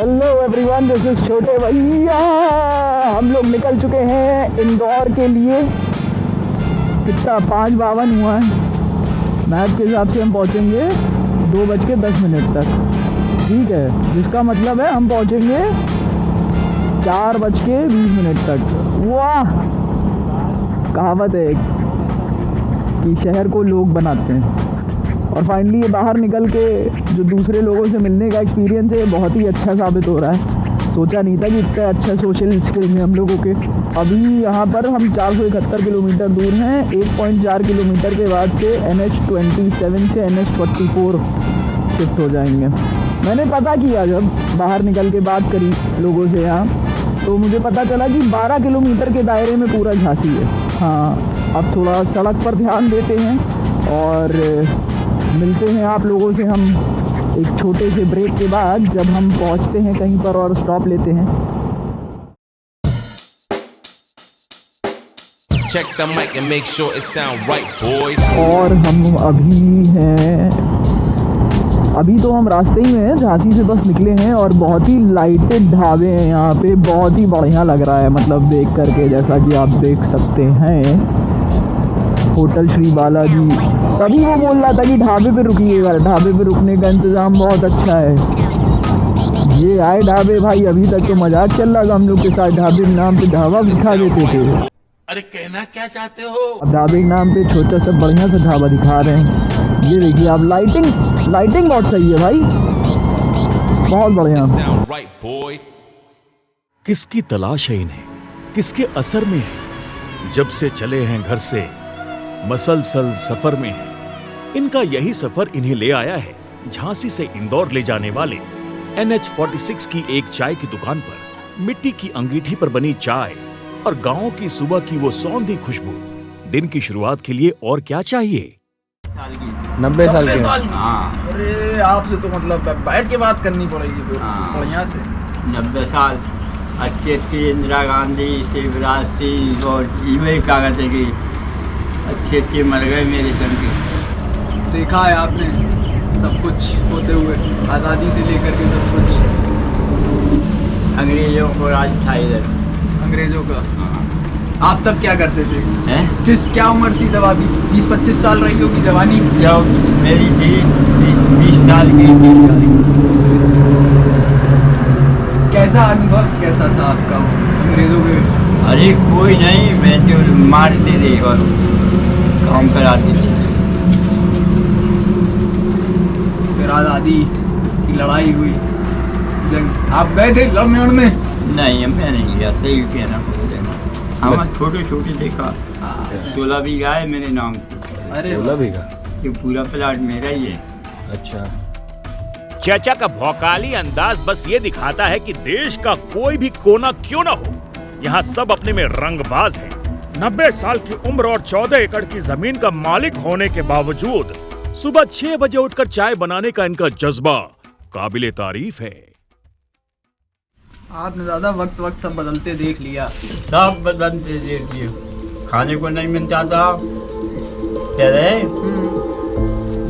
Hello everyone, this is छोटे भैया। हम लोग निकल चुके हैं इंदौर के लिए। कितना 5:52 हुआ है। मैप के हिसाब से हम पहुंचेंगे 2:10 तक, ठीक है। जिसका मतलब है हम पहुंचेंगे 4:20 तक। वाह, कहावत है कि शहर को लोग बनाते हैं। और फाइनली ये बाहर निकल के जो दूसरे लोगों से मिलने का एक्सपीरियंस है, बहुत ही अच्छा साबित हो रहा है। सोचा नहीं था कि इतना अच्छा सोशल स्किल्स हैं हम लोगों के। अभी यहाँ पर हम 471 किलोमीटर दूर हैं। 1.4 किलोमीटर के बाद से NH27 से NH44 शिफ्ट हो जाएंगे। मैंने पता किया, जब बाहर निकल के बात करी लोगों से यहाँ, तो मुझे पता चला कि 12 किलोमीटर के दायरे में पूरा झांसी है। हाँ, अब थोड़ा सड़क पर ध्यान देते हैं और मिलते हैं आप लोगों से हम एक छोटे से ब्रेक के बाद, जब हम पहुंचते हैं कहीं पर और स्टॉप लेते हैं। Check the mic and make sure it sound right, boys. और हम अभी तो हम रास्ते ही में हैं, झांसी से बस निकले हैं और बहुत ही लाइटेड ढाबे हैं यहाँ पे। बहुत ही बढ़िया लग रहा है, मतलब देख करके, जैसा कि आप देख सकते हैं। होटल श्री बालाजी। तभी वो बोल रहा था कि ढाबे पे रुकिएगा, ढाबे पे रुकने का इंतज़ाम बहुत अच्छा है। ये आए ढाबे भाई, अभी तक तो मजाक चल रहा था हम लोग के साथ। ढाबे के नाम पे ढाबा दिखा देते थे। अरे कहना क्या चाहते हो? अब ढाबे के नाम पे छोटा सा बढ़िया सा ढाबा दिखा रहे हैं। ये देखिए आप, लाइटिंग बहुत सही है भाई, बहुत बढ़िया। Sound right, boy. किसकी तलाश है इन्हें, किसके असर में है? जब से चले हैं घर से मसलसल सफर में है। इनका यही सफर इन्हें ले आया है झांसी से इंदौर ले जाने वाले NH46 की एक चाय की दुकान पर। मिट्टी की अंगीठी पर बनी चाय और गांव की सुबह की वो सौंधी खुशबू। दिन की शुरुआत के लिए और क्या चाहिए? 90 साल के। हाँ। अरे आपसे तो मतलब बैठ के बात करनी पड़ेगी फिर। हाँ। बढ़िया से 90 साल अच्छी इंदिरा गांधी, शिवराज सिंह और ये क्या कहते हैं कि अच्छे मर गए मेरे संग के। देखा है आपने सब कुछ होते हुए, आज़ादी से लेकर के सब कुछ। अंग्रेजों को राज था इधर, अंग्रेजों का। हाँ। आप तब क्या करते थे? हैं? क्या उम्र थी तब आपकी? 20-25 साल रही होगी जवानी। जब मेरी थी 20 साल की, 30 साल की। कैसा अनुभव कैसा था आपका वो अंग्रेजों के? अरे कोई नहीं, मैं जो मारते थे और काम कराते थे। फिर आज़ादी की लड़ाई हुई, जंग, आप गए थे लड़ने में? नहीं, मैं नहीं गया, सही कहना पड़ेगा। हाँ, छोटे छोटे देखा। 16 बीघा है मेरे नाम से। अरे 16 बीघा? ये पूरा प्लाट मेरा ही है। अच्छा। चाचा का भौकाली अंदाज बस ये दिखाता है कि देश का कोई भी कोना क्यों ना हो, यहाँ सब अपने में रंगबाज हैं। 90 साल की उम्र और 14 एकड़ की जमीन का मालिक होने के बावजूद सुबह 6 बजे उठकर चाय बनाने का इनका जज्बा काबिले तारीफ है। आपने ज़्यादा वक्त सब बदलते देख लिया। सब बदलते देख लिए। खाने को नहीं मिलता था पहले,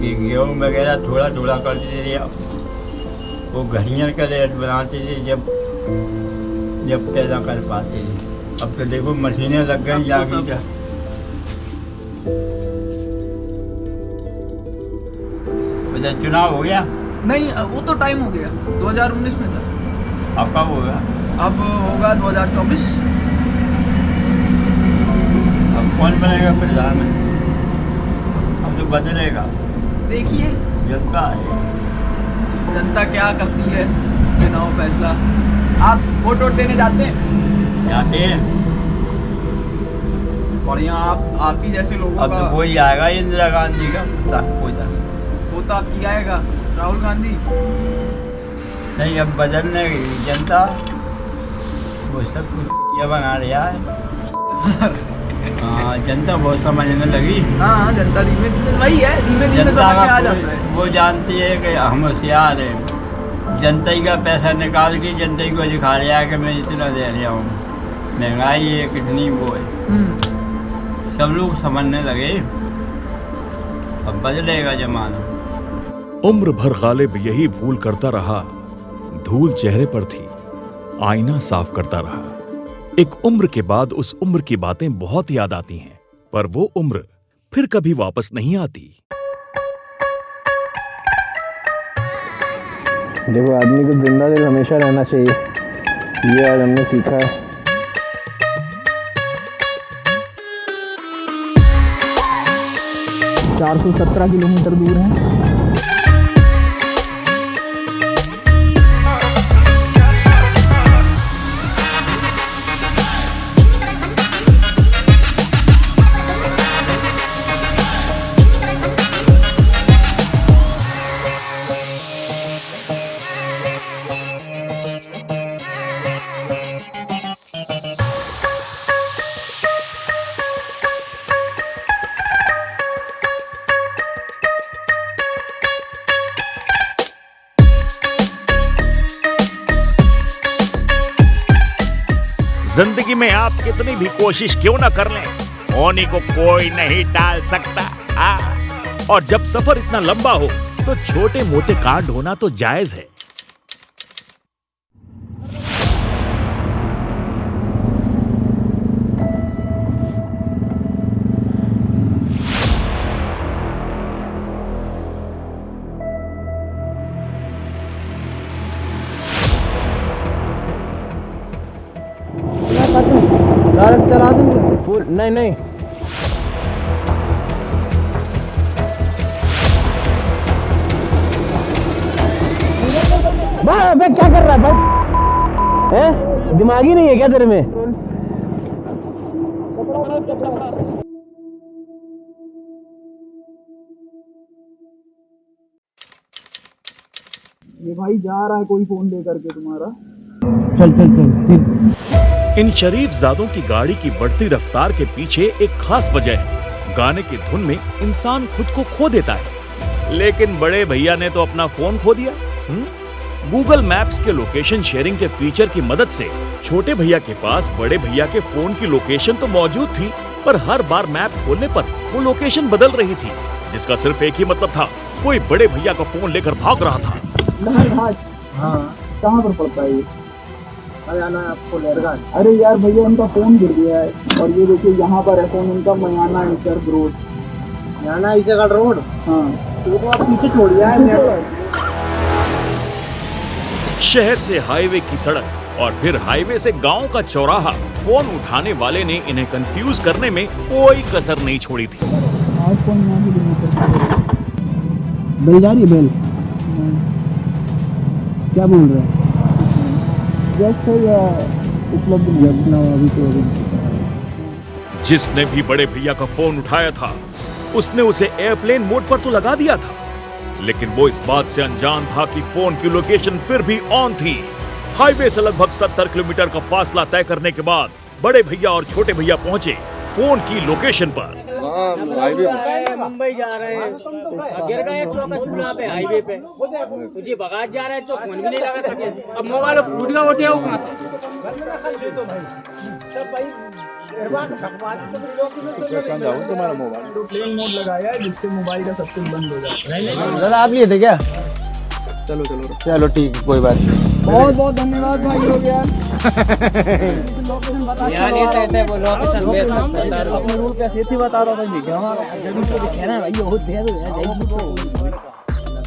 ये गेहूँ वगैरह थोड़ा थोड़ा करते थे। वो घड़ियाँ का रेट बनाते थे जब पैदा कर पाते थे। अब तो देखो मशीनें लग गई जागी क्या। वैसे चुनाव हो गया? नहीं, वो तो टाइम हो गया, 2019 में था। अब कब होगा? अब होगा 2024। अब कौन बनेगा प्रधानमंत्री? अब तो बदलेगा। देखिए जनता है, जनता क्या करती है, चुनाव फैसला। आप वोट देने जाते हैं? जाते हैं। बढ़िया, आप ही जैसे लोगों अब का। तो कोई आएगा इंदिरा गांधी का पोता। पोता आपकी आएगा, राहुल गांधी। नहीं, अब बदलने की जनता वो सब कुछ ये बना रहा है। हाँ, जनता बहुत समझने लगी। हाँ, जनता धीमे धीमे वही है, धीमे धीमे समझ में आ जाता है। वो जानती है कि हम होशियार हैं। जनता ही का पैसा निकाल के जनता ही को दिखा रहा है कि मैं इतना दे रहा हूँ। महंगाई है कितनी, वो है। सब लोग समझने लगे। अब बदलेगा जमाना। उम्र भर गालिब यही भूल करता रहा, धूल चेहरे पर थी, आईना साफ करता रहा। एक उम्र के बाद उस उम्र की बातें बहुत याद आती हैं, पर वो उम्र फिर कभी वापस नहीं आती। देखो, आदमी को जिंदा दिल हमेशा रहना चाहिए, ये आज हमने सीखा है। चार 417 किलोमीटर दूर है। जिंदगी में आप कितनी भी कोशिश क्यों ना कर लें, होने को कोई नहीं टाल सकता। और जब सफर इतना लंबा हो तो छोटे मोटे कांड होना तो जायज है। डायरेक्ट चला दूंगा फुल। नहीं भाई, क्या कर रहा है भाई? दिमाग ही नहीं है क्या तेरे में? ये भाई जा रहा है कोई फोन दे करके तुम्हारा। चल। इन शरीफ जादों की गाड़ी की बढ़ती रफ्तार के पीछे एक खास वजह है। गाने की धुन में इंसान खुद को खो देता है, लेकिन बड़े भैया ने तो अपना फोन खो दिया। गूगल मैप्स के लोकेशन शेयरिंग के फीचर की मदद से छोटे भैया के पास बड़े भैया के फोन की लोकेशन तो मौजूद थी, पर हर बार मैप खोलने पर वो लोकेशन बदल रही थी, जिसका सिर्फ एक ही मतलब था, कोई बड़े भैया का फोन लेकर भाग रहा था। हाँ, कहाँ पर पड़ता है ये? आना है आपको लहरघाट। अरे यार भैया, उनका फोन गिर गया है और ये देखिए यहाँ पर है फोन उनका, मयाना ईसर रोड। मयाना ईसर रोड? हाँ, तो आप पीछे छोड़ यार। शहर से हाईवे की सड़क और फिर हाईवे से गांव का चौराहा, फोन उठाने वाले ने इन्हें कंफ्यूज करने में कोई कसर नहीं छोड़ी थी। बेल जा रही है? बेल क्या बोल रहे हैं? उपलब्ध अभी तो जिसने भी बड़े भैया का फोन उठाया था उसने उसे एयरप्लेन मोड पर तो लगा दिया था, लेकिन वो इस बात से अनजान था कि फोन की लोकेशन फिर भी ऑन थी। हाईवे से लगभग 70 किलोमीटर का फासला तय करने के बाद बड़े भैया और छोटे भैया पहुंचे फोन की लोकेशन पर। मुंबई जा रहे हैं, गिर गए चौकसीमा पे हाईवे पे, तुझे बगात जा रहे हैं तो फोन भी नहीं लगा सके। अब मोबाइल फूट गया, उठे हो कहाँ से? तुम्हारा मोबाइल तो प्लेन मोड लगाया है जिससे मोबाइल का सब कुछ बंद हो जाता है। दादा आप लिए थे क्या? चलो ठीक, कोई बात नहीं। बहुत बहुत धन्यवाद भाई लोग यार।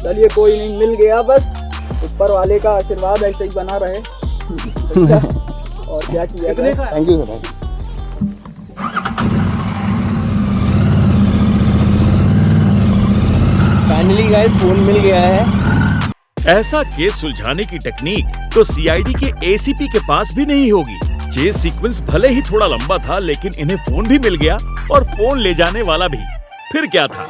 चलिए कोई नहीं, मिल गया, बस ऊपर वाले का आशीर्वाद ऐसे ही बना रहे। और क्या किया जाए। Thank you sir. Finally guys phone मिल गया है। ऐसा केस सुलझाने की टेक्निक तो सीआईडी के एसीपी के पास भी नहीं होगी। चेस सीक्वेंस भले ही थोड़ा लंबा था, लेकिन इन्हें फोन भी मिल गया और फोन ले जाने वाला भी। फिर क्या था,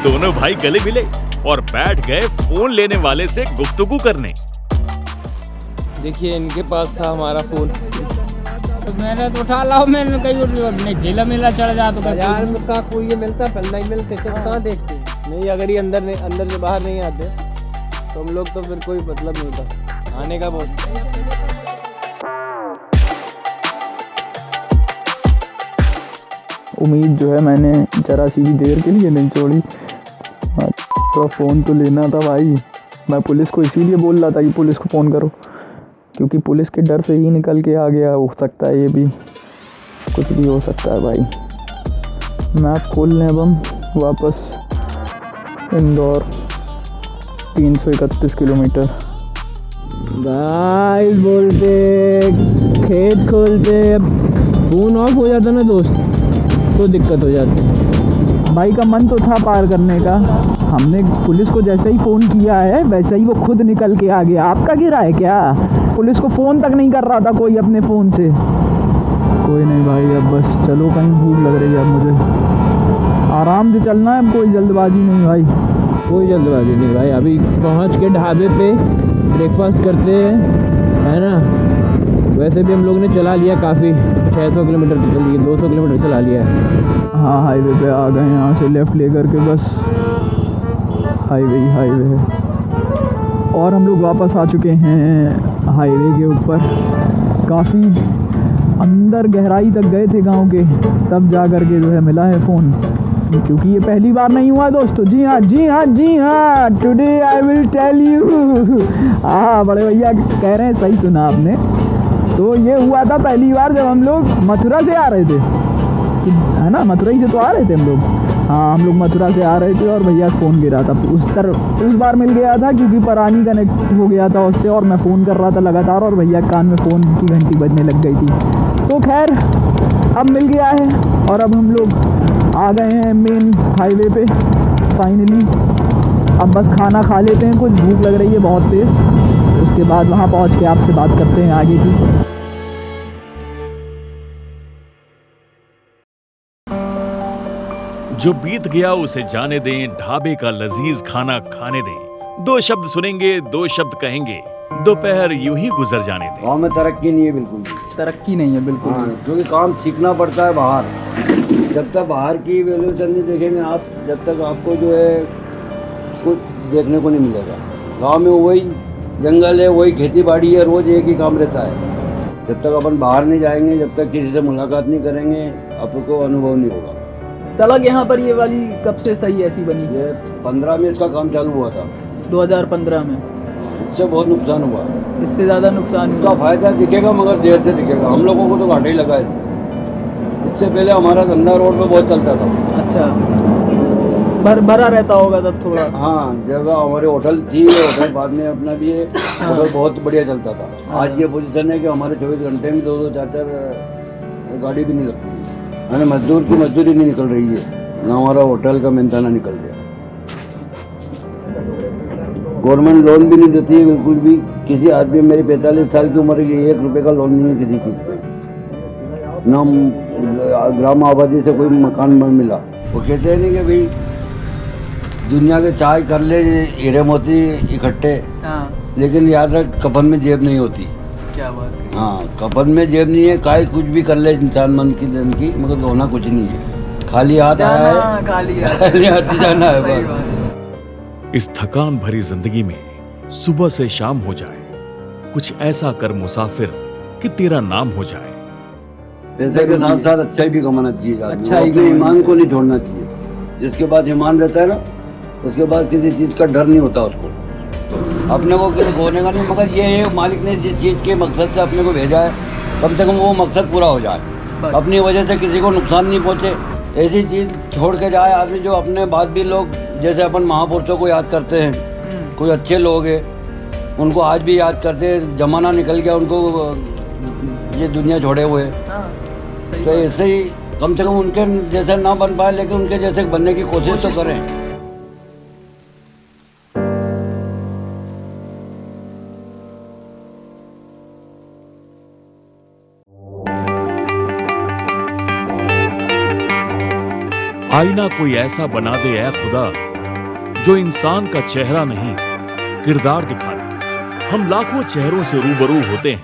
दोनों भाई गले मिले और बैठ गए फोन लेने वाले से गुफ्तगू करने। देखिए इनके पास था हमारा फोन। तो मैंने तो उठा लाओ, मैंने कहीं ढीला मेला चढ़ जा तो यार का कोई ये मिलता पहले नहीं मिलते, कहाँ देखते नहीं। अगर ये अंदर से बाहर नहीं आते तो हम लोग तो फिर कोई मतलब नहीं होता आने का। बहुत उम्मीद जो है मैंने जरा सी भी देर के लिए नहीं छोड़ी। तो फ़ोन तो लेना था भाई, मैं पुलिस को इसीलिए बोल रहा था कि पुलिस को फ़ोन करो। क्योंकि पुलिस के डर से ही निकल के आ गया। हो सकता है ये भी, कुछ भी हो सकता है भाई। मैप खोल लें अब हम वापस। इंदौर 331 किलोमीटर। गाइस बोलते खेत खोलते, फोन ऑफ हो जाता ना दोस्त तो दिक्कत हो जाती। भाई का मन तो था पार करने का, हमने पुलिस को जैसे ही फ़ोन किया है वैसे ही वो खुद निकल के आ गया। आपका गिरा है क्या? पुलिस को फ़ोन तक नहीं कर रहा था कोई अपने फ़ोन से। कोई नहीं भाई, अब बस चलो, कहीं भूख लग रही है अब मुझे। आराम से चलना है, कोई जल्दबाजी नहीं भाई। कोई जल्दबाजी नहीं भाई। अभी पहुंच के ढाबे पे ब्रेकफास्ट करते हैं, है ना। वैसे भी हम लोग ने चला लिया काफ़ी, 600 किलोमीटर चल लिए, 200 किलोमीटर चला लिया है। हाँ हाईवे पे आ गए, यहाँ से लेफ़्ट लेकर के बस हाईवे है। और हम लोग वापस आ चुके हैं हाईवे के ऊपर। काफ़ी अंदर गहराई तक गए थे गांव के, तब जा कर के जो है मिला है फ़ोन, क्योंकि ये पहली बार नहीं हुआ दोस्तों। जी हाँ, today I will tell you. हाँ बड़े भैया कह रहे हैं, सही सुना आपने। तो ये हुआ था पहली बार जब हम लोग मथुरा से आ रहे थे, है ना। मथुरा ही से तो आ रहे थे हम लोग। हाँ हम लोग मथुरा से आ रहे थे और भैया फ़ोन गिरा था। उस बार मिल गया था क्योंकि परानी कनेक्ट हो गया था उससे, और मैं फ़ोन कर रहा था लगातार और भैया कान में फ़ोन की घंटी बजने लग गई थी। तो खैर अब मिल गया है और अब हम लोग आ गए हैं मेन हाईवे पे फाइनली। अब बस खाना खा लेते हैं, कुछ भूख लग रही है बहुत तेज़। उसके बाद वहाँ पहुँच के आपसे बात करते हैं आगे की। जो बीत गया उसे जाने दें, ढाबे का लजीज खाना खाने दें। 2 शब्द सुनेंगे, 2 शब्द कहेंगे, दोपहर यूं ही गुजर जाने दें। गाँव में तरक्की नहीं है, बिल्कुल भी तरक्की नहीं है बिल्कुल। हाँ, क्योंकि काम सीखना पड़ता है बाहर। जब तक बाहर की वैल्यूएशन नहीं देखेंगे आप, जब तक आपको जो है कुछ देखने को नहीं मिलेगा। गांव में वही जंगल है, वही खेती बाड़ी है, रोज़ एक ही काम रहता है। जब तक अपन बाहर नहीं जाएंगे, जब तक किसी से मुलाकात नहीं करेंगे, आपको अनुभव नहीं होगा। सड़क यहाँ पर ये वाली कब से सही ऐसी बनी? ये 15 में इसका काम चालू हुआ था, 2015 में। इससे बहुत नुकसान हुआ, इससे ज़्यादा नुकसान इसका फायदा दिखेगा मगर देर से दिखेगा। हम लोगों को तो घाटा ही लगा है। इससे पहले हमारा धंधा रोड पे बहुत चलता था। अच्छा, भरा रहता होगा तब थोड़ा। हाँ, जगह हमारे होटल थी, होटल बाद में अपना भी है। होटल बहुत बढ़िया चलता था। आज ये पोजीशन है कि हमारे 24 घंटे में 2-2 4-4 गाड़ी भी नहीं लगती। मैंने मजदूर की मजदूरी नहीं निकल रही है ना, हमारा होटल का मेहनताना निकल गया। गवर्नमेंट लोन भी नहीं देती है बिल्कुल भी। किसी आदमी, मेरी 45 साल की उम्र की, 1 रुपये का लोन नहीं है किसी चीज़ पे। ना ग्राम आबादी से कोई मकान मिला। वो कहते हैं नहीं कि भाई दुनिया के चाय कर ले हीरे मोती इकट्ठे, लेकिन याद रख कफन में जेब नहीं होती। क्या बात है। हाँ, कफन में जेब नहीं है। काय कुछ भी कर ले इंसान मन की दिन की, मगर होना कुछ नहीं है। खाली हाथ आया है, खाली हाथ जाना है बस। इस थकान भरी जिंदगी में सुबह से शाम हो जाए, कुछ ऐसा कर मुसाफिर कि तेरा नाम हो जाए। पैसे के साथ साथ अच्छा भी कमाना चाहिए। अच्छा ही अपने ईमान को नहीं छोड़ना चाहिए। जिसके पास ईमान रहता है ना, उसके बाद किसी चीज़ का डर नहीं होता उसको। अपने को किसी खोने का नहीं, मगर ये है मालिक ने जिस चीज़ के मकसद से अपने को भेजा है, कम से कम वो मकसद पूरा हो जाए। अपनी वजह से किसी को नुकसान नहीं पहुँचे, ऐसी चीज़ छोड़ के जाए आदमी। जो अपने बाद भी लोग, जैसे अपन महापुरुषों को याद करते हैं, कोई अच्छे लोग हैं उनको आज भी याद करते हैं। जमाना निकल गया, उनको ये दुनिया छोड़े हुए। तो ऐसे ही कम से कम उनके जैसे ना बन पाए, लेकिन उनके जैसे बनने की कोशिश तो करें। आईना कोई ऐसा बना दे ऐ खुदा, जो इंसान का चेहरा नहीं किरदार दिखा दे। हम लाखों चेहरों से रूबरू होते हैं,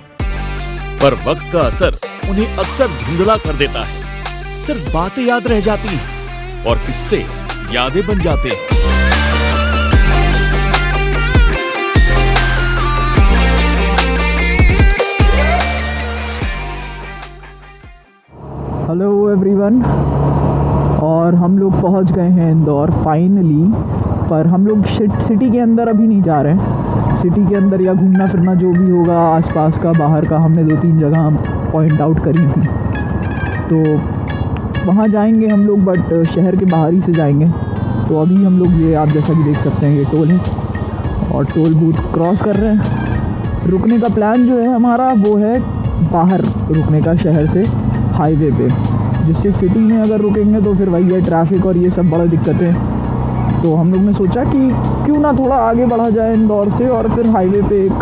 पर वक्त का असर उन्हें अक्सर धुंधला कर देता है। सिर्फ बातें याद रह जाती हैं और किस्से यादें बन जाते हैं। हेलो एवरीवन, और हम लोग पहुंच गए हैं इंदौर फाइनली। पर हम लोग सिटी के अंदर अभी नहीं जा रहे हैं, सिटी के अंदर या घूमना फिरना जो भी होगा आसपास का बाहर का, हमने 2-3 जगह पॉइंट आउट करी थी, तो वहाँ जाएंगे हम लोग, बट शहर के बाहर ही से जाएंगे। तो अभी हम लोग ये आप जैसा कि देख सकते हैं ये टोल है और टोल बूथ क्रॉस कर रहे हैं। रुकने का प्लान जो है हमारा वो है बाहर रुकने का, शहर से हाईवे पे, जिससे सिटी में अगर रुकेंगे तो फिर वही है ट्रैफिक और ये सब बड़ा दिक्कतें। तो हम लोग ने सोचा कि क्यों ना थोड़ा आगे बढ़ा जाए इंदौर से और फिर हाईवे पे एक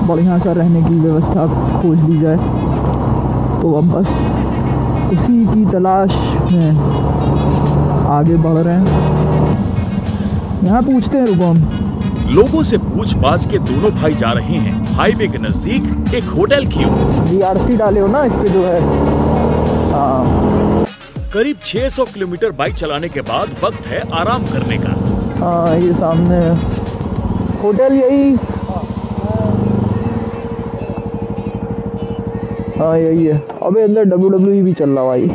बढ़िया सा रहने की व्यवस्था खोज ली जाए। तो अब बस उसी की तलाश में आगे बढ़ रहे हैं। यहाँ पूछते हैं, रुको हम लोगों से पूछ-पाछ के दोनों भाई जा रहे हैं हाईवे के नजदीक एक होटल की ओर। DRC डाले हो ना इस पे जो है। हाँ करीब 600 किलोमीटर बाइक चलाने के बाद वक्त है आराम करने का। हाँ, ये सामने होटल यही, हाँ यही है। अबे अंदर WWE भी चल रहा भाई।